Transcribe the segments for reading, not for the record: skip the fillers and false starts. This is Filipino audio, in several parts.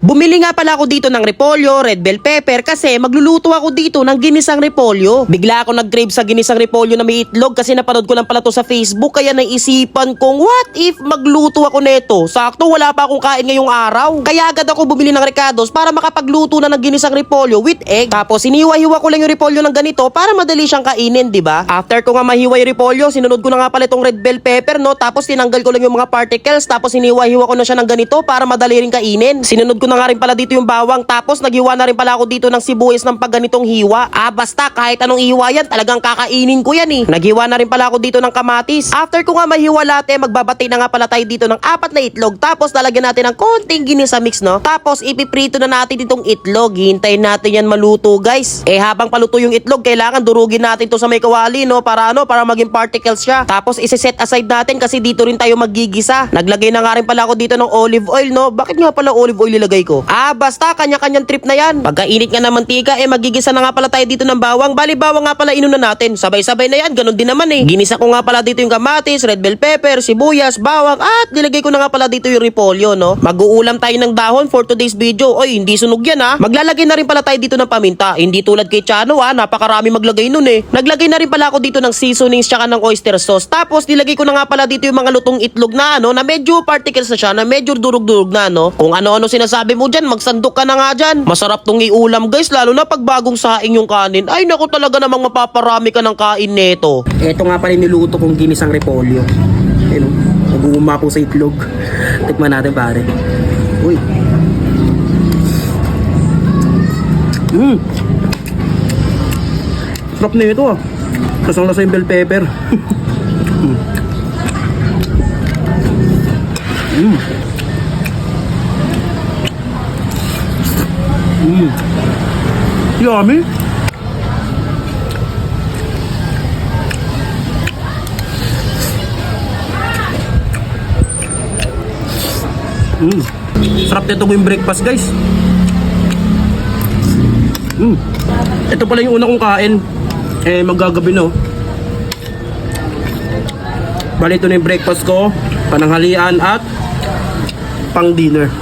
Bumili nga pala ako dito ng repolyo, red bell pepper kasi magluluto ako dito ng ginisang repolyo. Bigla ako nag-crave sa ginisang repolyo na may itlog kasi napanood ko lang pala to sa Facebook kaya naisipan kong what if magluto ako neto. Sakto wala pa akong kain ngayong araw. Kaya agad ako bumili ng Ricardo's para makapagluto na ng ginisang repolyo with egg. Tapos hiniwa-hiwa ko lang yung repolyo ng ganito para madali siyang kainin, di ba? After ko nga mahiwa yung repolyo, sinunod ko na nga pala itong red bell pepper, no? Tapos tinanggal ko lang yung mga particles, tapos hiniwa-hiwa ko na siya ng ganito para madali rin kainin. Sinunod ko na nga rin pala dito yung bawang, tapos naghiwa na rin pala ako dito ng sibuyas ng pagganitong hiwa. Basta kahit anong hiwa yan, talagang kakainin ko yan eh. Naghiwa na rin pala ako dito ng kamatis. After ko nga mahiwa lahat, magbabati na nga pala tayo dito ng 4 na itlog, tapos lalagyan natin ng konting ginisa mix, no? Tapos ipiprito na natin itong itlog. Hintayin natin yan maluto, guys. Habang paluto yung itlog, kailangan durugin natin to sa may kawali, no? Para maging particles siya. Tapos isi-set aside natin kasi dito rin tayo maggigisa. Naglagay na nga rin pala ako dito ng olive oil, no? Bakit nga pala olive oil ilagay ko? Basta kanya-kanyang trip na yan. Pagkainit nga ng mantika, magigisa na nga pala tayo dito ng bawang. Bali, bawang nga pala inuna natin. Sabay-sabay na yan, ganun din naman eh. Ginisa ko nga pala dito yung kamatis, red bell pepper, sibuyas, bawang, at nilagay ko na nga pala dito yung repolyo, no? Mag-uulam tayo ng dahon for today's video. Oy, hindi sunog yan ha. Maglalagay na rin pala tayo dito ng paminta. Hindi tulad kay Chano ha, napakarami maglagay nun eh. Naglagay na rin pala ako dito ng seasonings tsaka ng oyster sauce. Tapos nilagay ko na nga pala dito yung mga lutong itlog na na medyo particles na siya, na medyo durug-durug na, no? Kung ano-ano sinasabi mo dyan, magsandok ka na nga dyan. Masarap tong iulam, guys, lalo na pag bagong saing yung kanin. Ay naku, talaga namang mapaparami ka ng kain neto. Ito nga pala niluto kong ginisang repolyo. Ayun, nag-uuma po sa itlog. Tikman natin, pare. Uy. Sarap na ito ah. Lasang-lasa yung bell pepper. Yummy. Sarap nito yung breakfast, guys. Ito pala yung una kong kain. Maggagabi na. Bali, ito na yung breakfast ko, pananghalian at pang dinner.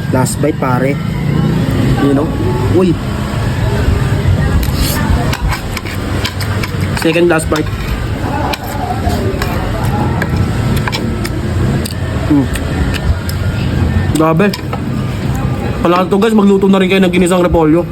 Last bite, pare. You know? Uy. Second last bite. Grabe. Pala to, guys, magluto na rin kayo ng ginisang repolyo.